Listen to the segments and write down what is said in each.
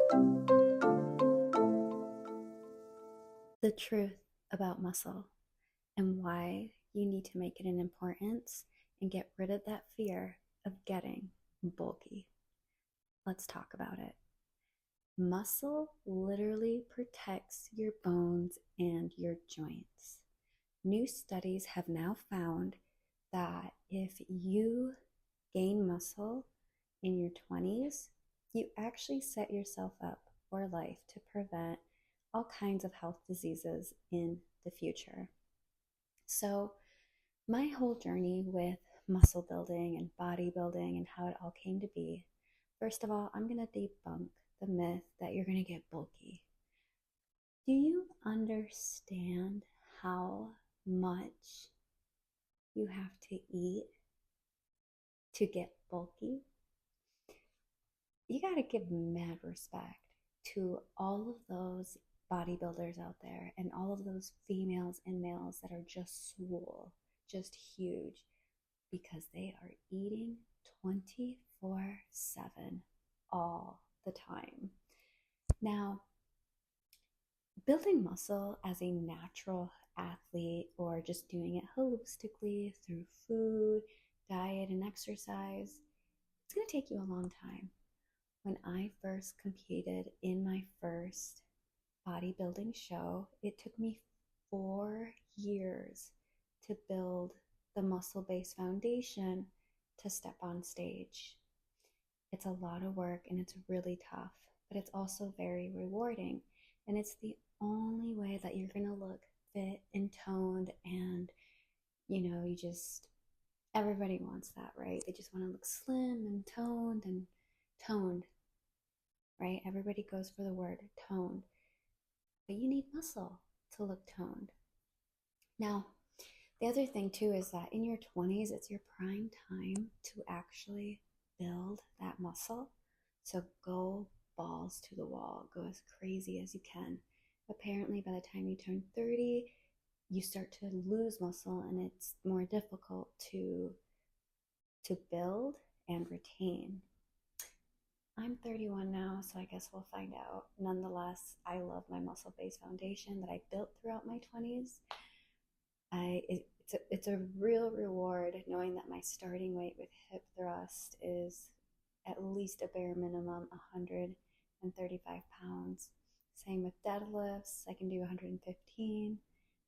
The truth about muscle and why you need to make it an importance and get rid of that fear of getting bulky. Let's talk about it. Muscle literally protects your bones and your joints. New studies have now found that if you gain muscle in your 20s, you actually set yourself up for life to prevent all kinds of health diseases in the future. So, my whole journey with muscle building and bodybuilding and how it all came to be, first of all, I'm going to debunk the myth that you're going to get bulky. Do you understand how much you have to eat to get bulky? You got to give mad respect to all of those bodybuilders out there and all of those females and males that are just swole, just huge, because they are eating 24/7 all the time. Now, building muscle as a natural athlete or just doing it holistically through food, diet, and exercise, it's going to take you a long time. When I first competed in my first bodybuilding show, it took me 4 years to build the muscle based foundation to step on stage. It's a lot of work and it's really tough, but it's also very rewarding. And it's the only way that you're going to look fit and toned. And, you just, everybody wants that, right? They just want to look slim and toned, right? Everybody goes for the word toned, but you need muscle to look toned. Now, the other thing too is that in your 20s, it's your prime time to actually build that muscle. So go balls to the wall, go as crazy as you can. Apparently, by the time you turn 30, you start to lose muscle and it's more difficult to build and retain. I'm 31 now, so I guess we'll find out. Nonetheless, I love my muscle-based foundation that I built throughout my 20s. It's a real reward knowing that my starting weight with hip thrust is at least a bare minimum 135 pounds. Same with deadlifts, I can do 115.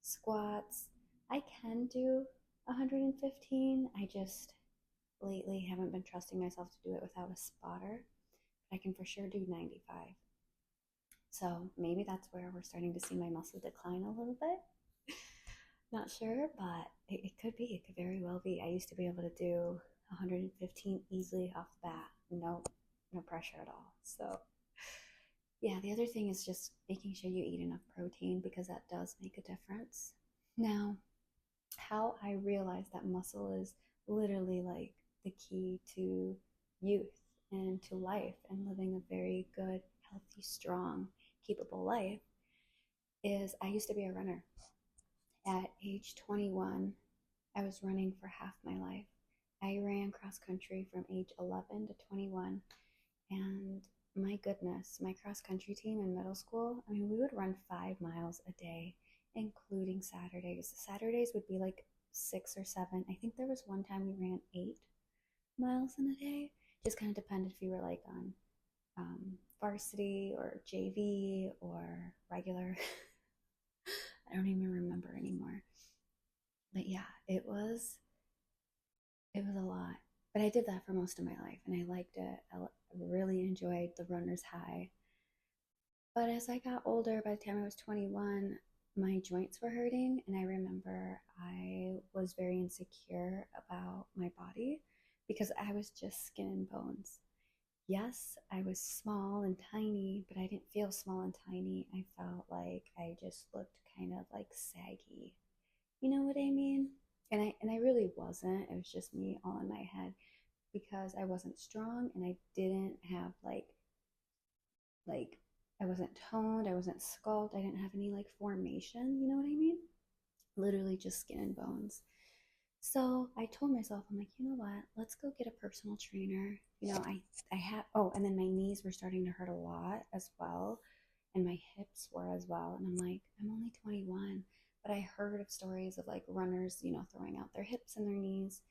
Squats, I can do 115. I just lately haven't been trusting myself to do it without a spotter. I can for sure do 95. So maybe that's where we're starting to see my muscle decline a little bit. Not sure, but it could be. It could very well be. I used to be able to do 115 easily off the bat. No pressure at all. So yeah, the other thing is just making sure you eat enough protein because that does make a difference. Now, how I realized that muscle is literally like the key to youth and to life and living a very good, healthy, strong, capable life is I used to be a runner. At age 21, I was running for half my life. I ran cross country from age 11 to 21. And my goodness, my cross country team in middle school, I mean, we would run 5 miles a day, including Saturdays. Saturdays would be like 6 or 7. I think there was one time we ran 8 miles in a day. Just kind of depended if you were like on varsity or JV or regular. I don't even remember anymore. But yeah, it was a lot. But I did that for most of my life and I liked it. I really enjoyed the runner's high. But as I got older, by the time I was 21, my joints were hurting. And I remember I was very insecure about my body because I was just skin and bones. Yes, I was small and tiny, but I didn't feel small and tiny. I felt like I just looked kind of like saggy. You know what I mean? And I really wasn't. It was just me all in my head because I wasn't strong and I didn't have like I wasn't toned, I wasn't sculpted, I didn't have any like formation, you know what I mean? Literally just skin and bones. So I told myself, I'm like, you know what? Let's go get a personal trainer. I had, oh, and then my knees were starting to hurt a lot as well. And my hips were as well. And I'm like, I'm only 21. But I heard of stories of like runners, throwing out their hips and their knees.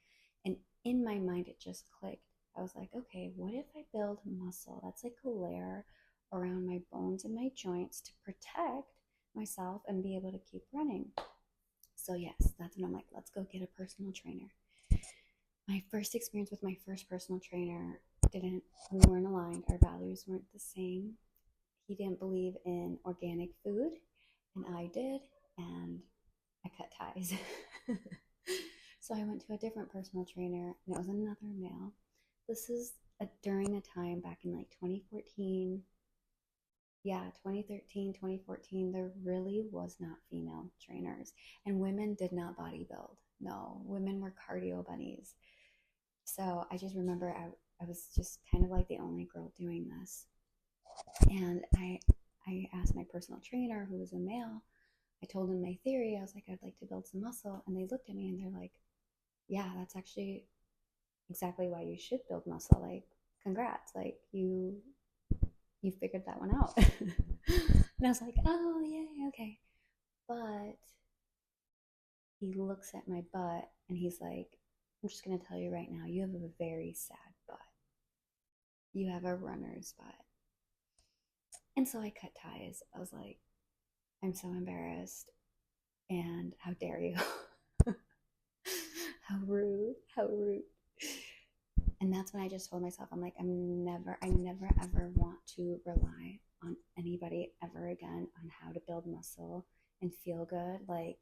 And in my mind, it just clicked. I was like, okay, what if I build muscle? That's like a layer around my bones and my joints to protect myself and be able to keep running. So yes, that's when I'm like, let's go get a personal trainer. My first experience with my first personal trainer didn't we weren't aligned. Our values weren't the same. He didn't believe in organic food, and I did, and I cut ties. So I went to a different personal trainer, and it was another male. This is during a time back in like 2014. Yeah, 2013, 2014, there really was not female trainers, and women did not bodybuild. No, women were cardio bunnies. So I just remember I was just kind of like the only girl doing this. And I asked my personal trainer, who was a male, I told him my theory. I was like, I'd like to build some muscle. And they looked at me and they're like, yeah, that's actually exactly why you should build muscle. Like, congrats. Like you figured that one out. And I was like, oh yeah, okay. But he looks at my butt and he's like, I'm just gonna tell you right now, you have a very sad butt. You have a runner's butt. And so I cut ties. I was like, I'm so embarrassed. And how dare you? How rude. How rude. And that's when I just told myself, I'm like, I never ever want to rely on anybody ever again on how to build muscle and feel good. Like,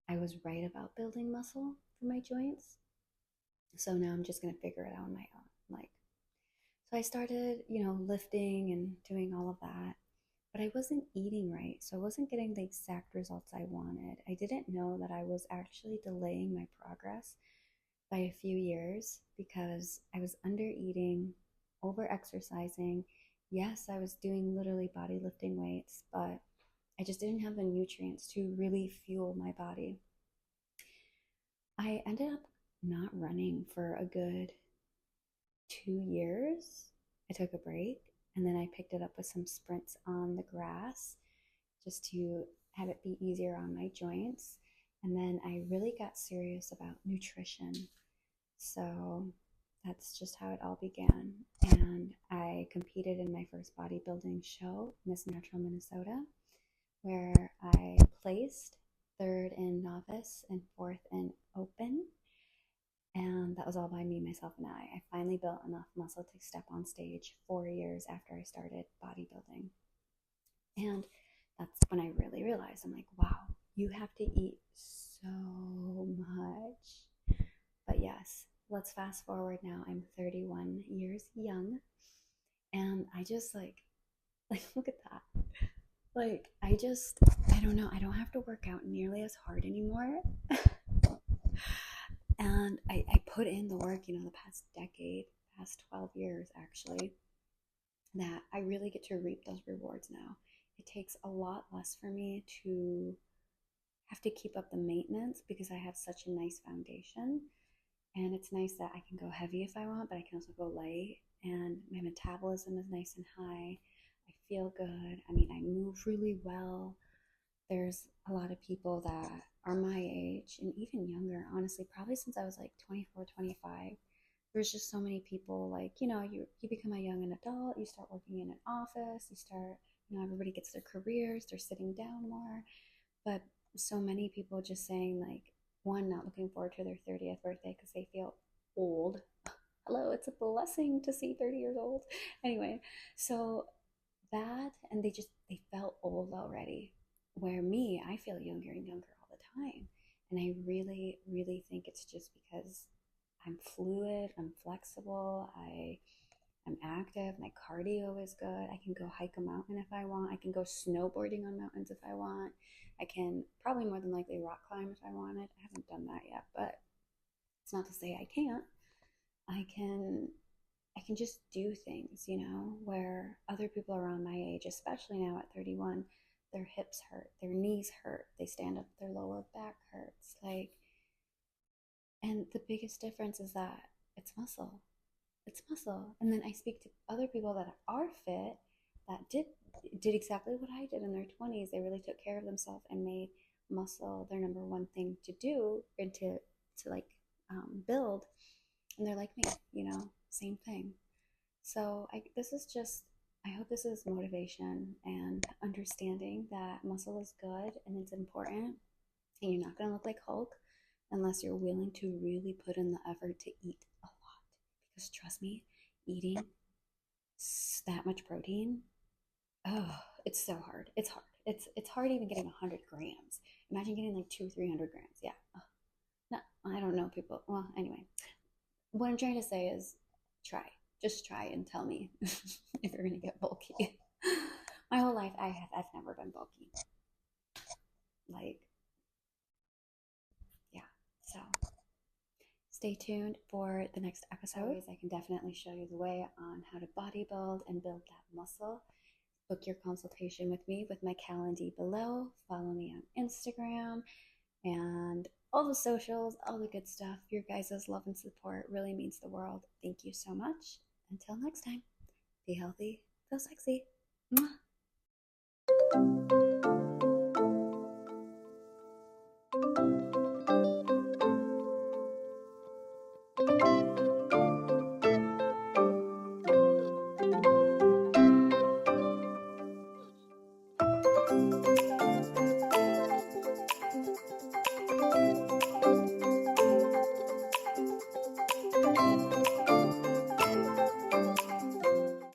I was right about building muscle for my joints. So now I'm just going to figure it out on my own. Like, so I started, lifting and doing all of that, but I wasn't eating right. So I wasn't getting the exact results I wanted. I didn't know that I was actually delaying my progress by a few years because I was under eating, over exercising. Yes, I was doing literally body lifting weights, but I just didn't have the nutrients to really fuel my body. I ended up not running for a good 2 years. I took a break and then I picked it up with some sprints on the grass just to have it be easier on my joints. And then I really got serious about nutrition. So that's just how it all began. And I competed in my first bodybuilding show, Miss Natural Minnesota, where I placed third in novice and fourth in open. And that was all by me, myself, and I. I finally built enough muscle to step on stage 4 years after I started bodybuilding. And that's when I really realized I'm like, wow, you have to eat so much. But yes, let's fast forward now. I'm 31 years young. And I just like, look at that. Like, I don't know, I don't have to work out nearly as hard anymore. And I put in the work, the past decade, past 12 years actually, that I really get to reap those rewards now. It takes a lot less for me to have to keep up the maintenance because I have such a nice foundation. And it's nice that I can go heavy if I want, but I can also go light. And my metabolism is nice and high. I feel good. I mean, I move really well. There's a lot of people that are my age and even younger, honestly, probably since I was like 24, 25. There's just so many people like, you become a young adult, you start working in an office, you start, everybody gets their careers, they're sitting down more. But so many people just saying, like, one, not looking forward to their 30th birthday because they feel old. Hello, it's a blessing to see 30 years old. Anyway, so that, and they felt old already. Where me, I feel younger and younger all the time. And I really, really think it's just because I'm fluid, I'm flexible, I'm active, my cardio is good. I can go hike a mountain if I want. I can go snowboarding on mountains if I want. I can probably more than likely rock climb if I wanted. I haven't done that yet, but it's not to say I can't. I can I can just do things, where other people around my age, especially now at 31, their hips hurt, their knees hurt, they stand up, their lower back hurts. Like, And the biggest difference is that it's muscle. It's muscle. And then I speak to other people that are fit that did exactly what I did in their 20s. They really took care of themselves and made muscle their number one thing to do and to like build. And they're like me, same thing. So this is just, I hope this is motivation and understanding that muscle is good and it's important. And you're not going to look like Hulk unless you're willing to really put in the effort to eat a lot. Because trust me, eating that much protein, oh, it's so hard. It's hard. It's hard even getting 100 grams. Imagine getting like 300 grams. Yeah. Oh, no, I don't know people. Well, anyway, what I'm trying to say is try. Just try and tell me if you're gonna get bulky. My whole life, I've never been bulky. Like, yeah. So stay tuned for the next episode. I can definitely show you the way on how to bodybuild and build that muscle. Book your consultation with me with my calendar below. Follow me on Instagram and all the socials, all the good stuff. Your guys' love and support really means the world. Thank you so much. Until next time, be healthy, feel sexy. Mwah.